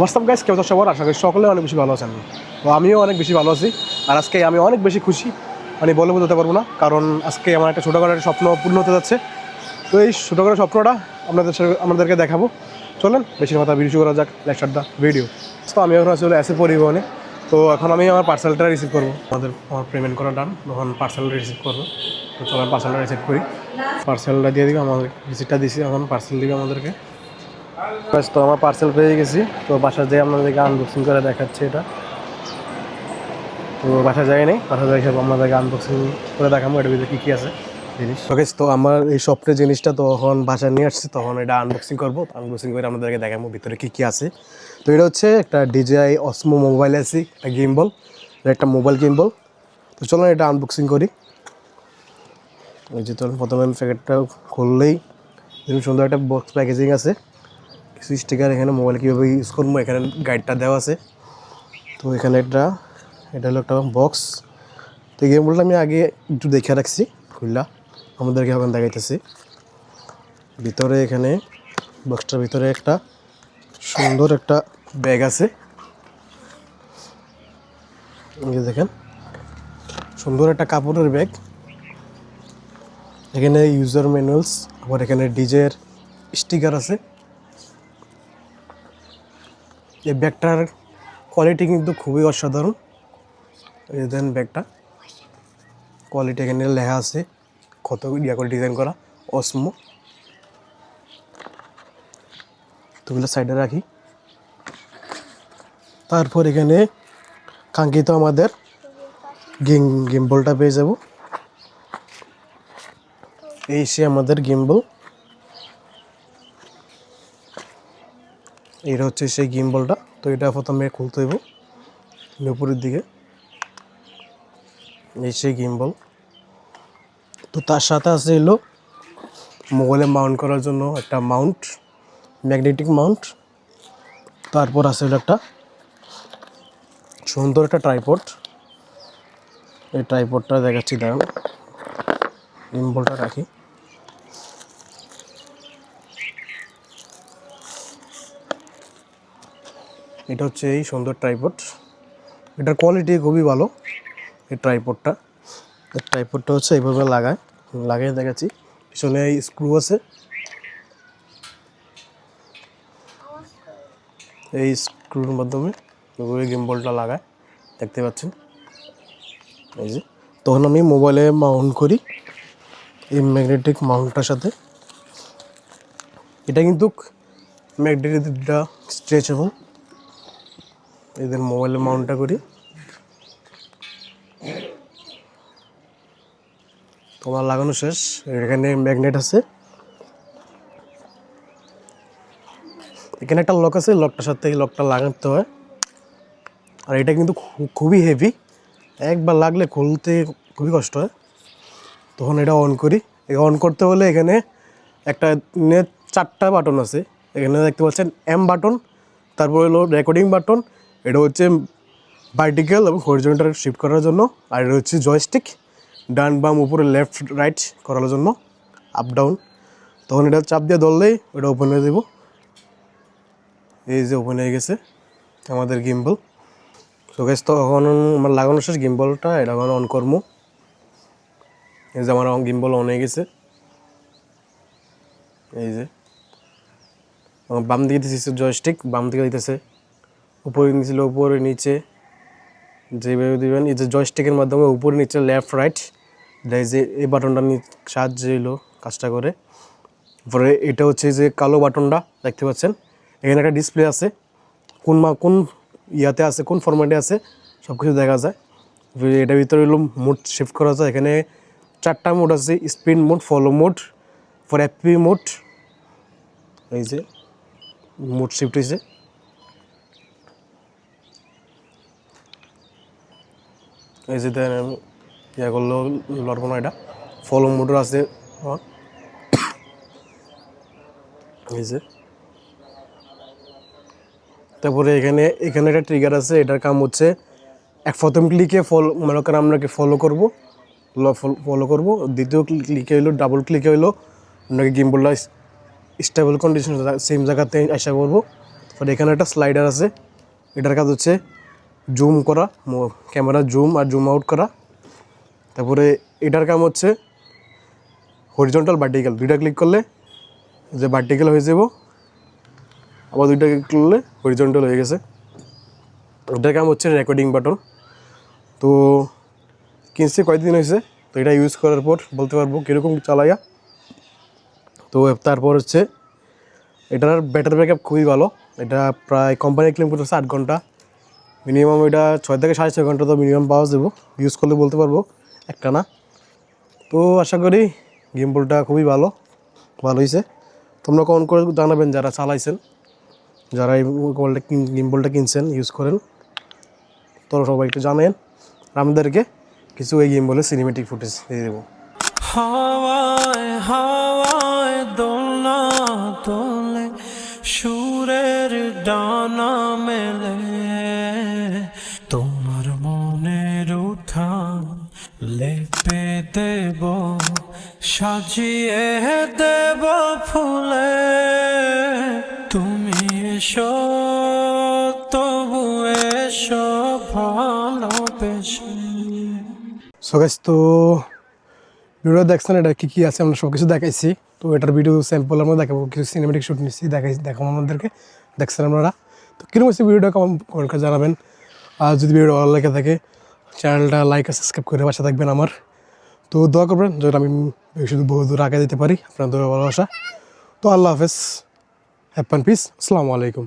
WhatsApp guys, কেউ তো সবার আশা করি সকলে অনেক বেশি ভালো আছেন। তো আমিও অনেক বেশি ভালো আছি। আর আজকে আমি অনেক বেশি খুশি, মানে বলে বোঝাতে পারবো না, কারণ আজকে আমার একটা ছোটোখাটো একটা স্বপ্ন পূর্ণ হতে যাচ্ছে। তো এই ছোটোখাটো স্বপ্নটা আমাদেরকে দেখাবো। চলেন বেশি কথা ভিডিও করা যাক, লেটস স্টার্ট দ্য ভিডিও। তো আমি এখন আসলে এসে পরিবহনে। তো এখন আমি আমার পার্সেলটা রিসিভ করবো। আমার পেমেন্ট করা ডান, তখন পার্সেলটা রিসিভ করবো। তো চলেন পার্সেলটা রিসিভ করি। পার্সেলটা দিয়ে দিবে আমাদের, রিসিপ্টটা দিছি, এখন পার্সেল দিবে আমাদেরকে। তো আমার পার্সেল পেয়ে গেছি। তো বাসা যেয়ে আপনাদেরকে আনবক্সিং করে দেখাচ্ছি এটা। তো বাসা যায় নেই, বাসা যাই সব আপনাদেরকে আনবক্সিং করে দেখাবো এটার ভিতরে কী কী আছে জিনিস। ওকে, তো আমার এই স্বপ্নের জিনিসটা তখন বাসায় নিয়ে আসছি, তখন এটা আনবক্সিং করবো। আনবক্সিং করে আপনাদেরকে দেখাবো ভিতরে কী কী আছে। তো এটা হচ্ছে একটা DJI Osmo মোবাইল আছে, একটা গিম্বল, একটা মোবাইল গিম্বল। তো চলুন এটা আনবক্সিং করি। ওই যে চলুন প্রথমে প্যাকেটটা খুললেই এরকম সুন্দর একটা বক্স প্যাকেজিং আছে, কিছু স্টিকার, এখানে মোবাইল কীভাবে ইউজ করবো এখানে গাইডটা দেওয়া আছে। তো এখানে এটা হলো একটা বক্স। তো এই গেমগুলো আমি আগে একটু দেখে রাখছি, খুললা আমাদেরকে এখন দেখাইতেছি। ভিতরে এখানে বক্সটার ভিতরে একটা সুন্দর একটা ব্যাগ আছে, এই যে দেখেন সুন্দর একটা কাপড়ের ব্যাগ। এখানে ইউজার ম্যানুয়ালস, আবার এখানে ডিজের স্টিকার আছে। এই ব্যাগটার কোয়ালিটি কিন্তু খুবই অসাধারণ। এই দেন ব্যাগটা কোয়ালিটি এখানে লেখা আছে, কত ইয়া করে ডিজাইন করা, অসমো। তোগুলো সাইডে রাখি। তারপর এখানে কাঙ্ক্ষিত আমাদের গিম্বলটা পেয়ে যাব। এই সে আমাদের গিম্বল, এটা হচ্ছে সেই গিম্বলটা। তো এটা প্রথমে খুলতে হইব উপরের দিকে, এই সেই গিম্বল। তো তার সাথে আছে এলো মোবাইলে মাউন্ট করার জন্য একটা মাউন্ট, ম্যাগনেটিক মাউন্ট। তারপর আছে হলো একটা সুন্দর একটা ট্রাইপড। এই ট্রাইপডটা দেখাচ্ছি, দাঁড়ান গিম্বলটা রাখি। এটা হচ্ছে এই সুন্দর ট্রাইপড, এটার কোয়ালিটি খুবই ভালো। এই ট্রাইপডটা হচ্ছে এইভাবে লাগাই দেখাচ্ছি। পিছনে এই স্ক্রু আছে, এই স্ক্রুর মাধ্যমে গিম্বলটা লাগায়, দেখতে পাচ্ছেন এই যে। তখন আমি মোবাইলে মাউন্ট করি এই ম্যাগনেটিক মাউন্টটার সাথে। এটা কিন্তু ম্যাগনেটিকটা স্ট্রেচেবল। এদের মোবাইলে মাউন্টটা করি। তোমার লাগানো শেষ। এখানে ম্যাগনেট আছে, এখানে একটা লক আছে, লকটার সাথে এই লকটা লাগাতে হয়। আর এটা কিন্তু খুবই হেভি, একবার লাগলে খুলতে খুবই কষ্ট হয়। তখন এটা অন করি। অন করতে হলে এখানে একটা 4টা বাটন আছে। এখানে দেখতে পাচ্ছেন এম বাটন, তারপর হলো রেকর্ডিং বাটন, এটা হচ্ছে ভার্টিক্যাল এবং হরিজন্টাল শিফট করার জন্য। আর এটা হচ্ছে জয়স্টিক, ডান বাম উপরে লেফট রাইট করার জন্য, আপ ডাউন। তখন এটা চাপ দিয়ে ধরলেই ওটা ওপেন হয়ে দেবো। এই যে ওপেন হয়ে গেছে আমাদের গিম্বল। তো গাইস, তখন আমার লাগানো শেষ গিম্বলটা, এটা এখন অন করবো। এই যে আমার গিম্বল অন হয়ে গেছে। এই যে বাম দিকে দিতেছে জয়স্টিক, বাম দিকে দিতেছে, উপরে নিচে উপরে নিচে যেভাবে দেবেন। এই যে জয়স্টিকের মাধ্যমে উপরে নিচে লেফট রাইট, এই যে এই বাটনটা সাহায্যে এলো কাজটা করে। পরে এটা হচ্ছে যে কালো বাটনটা দেখতে পাচ্ছেন, এখানে একটা ডিসপ্লে আছে, কোন ইয়াতে আছে, কোন ফরম্যাটে আছে সব কিছু দেখা যায়। এটার ভিতরে হলো মোড শিফট করা যায়। এখানে 4টা মোড আছে, speed mode, follow mode, for FP mode. এই যে মোড শিফট হয়েছে। এই যে আমি ইয়া করলেও লড়বো না, এটা ফলো মোডও আছে। এই যে তারপরে এখানে একটা ট্রিগার আছে, এটার কাম হচ্ছে প্রথম ক্লিকে মনে করেন আপনাকে ফলো করবো, দ্বিতীয় ক্লিকে হইলো, ডাবল ক্লিকে হইলো আপনাকে গিম্বলটা স্টেবল কন্ডিশন সেম জায়গাতে আসা করবো। এখানে একটা স্লাইডার আছে, এটার কাজ হচ্ছে জুম করা, ক্যামেরা জুম আর জুম আউট করা। তারপরে এটার কাম হচ্ছে হরিজন্টাল ভার্টিক্যাল, দুইটা ক্লিক করলে যে ভার্টিক্যাল হয়ে যাব, আবার দুইটা ক্লিক করলে হরিজন্টাল হয়ে গেছে। এটার কাম হচ্ছে রেকর্ডিং বাটন। তো কিনছি কয়েকদিন হয়েছে, তো এটা ইউজ করার পর বলতে পারবো কীরকম চালাইয়া। তো তারপর হচ্ছে এটার ব্যাটারি ব্যাকআপ খুবই ভালো, এটা প্রায় কোম্পানি ক্লেম করতেছে 8 ঘন্টা, মিনিমাম এটা 6 থেকে 6.5 ঘন্টা তো মিনিমাম পাওয়া যাবো, ইউজ করলে বলতে পারবো একটা না। তো আশা করি গিম্বলটা খুবই ভালো হয়েছে। তোমরা কমেন্ট করে জানাবেন যারা চালাইছেন, যারা এই গিম্বলটা কিনছেন ইউজ করেন, তোরা সবাই একটু জানেন। আমাদেরকে কিছু এই গিম্বলের সিনেমেটিক ফুটেজ দিয়ে দেবো। হাওয়ায় হাওয়ায় দোলনা তোলে, সুরের ডানা মেলে, তোমার মনের উঠান লেপে দেব, সাজিয়ে দেব ফুলে, তুমি এসো তবু এসো ভালোবেসে। সো গাইস, তো ভিডিও দেখছেন, এটা কী কী আছে আমরা সব কিছু দেখাইছি। তো এটার ভিডিও স্যাম্পল আমরা দেখাবো, কিছু সিনেমেটিক শুট নিচ্ছি, দেখাবো আমাদেরকে, দেখছেন আপনারা। তো কিরকম হচ্ছে ভিডিওটা কমেন্ট করে জানাবেন। আর যদি ভিডিও ভালো লেগে থাকে চ্যানেলটা লাইক আর সাবস্ক্রাইব করে পাশে থাকবেন আমার। তো দোয়া করবেন যেন আমি শুধু বহু দূর আগে দিতে পারি, আপনার দোয়া ভালোবাসা। তো আল্লাহ হাফেজ, হ্যাভ ফান, পিস, আসসালামু আলাইকুম।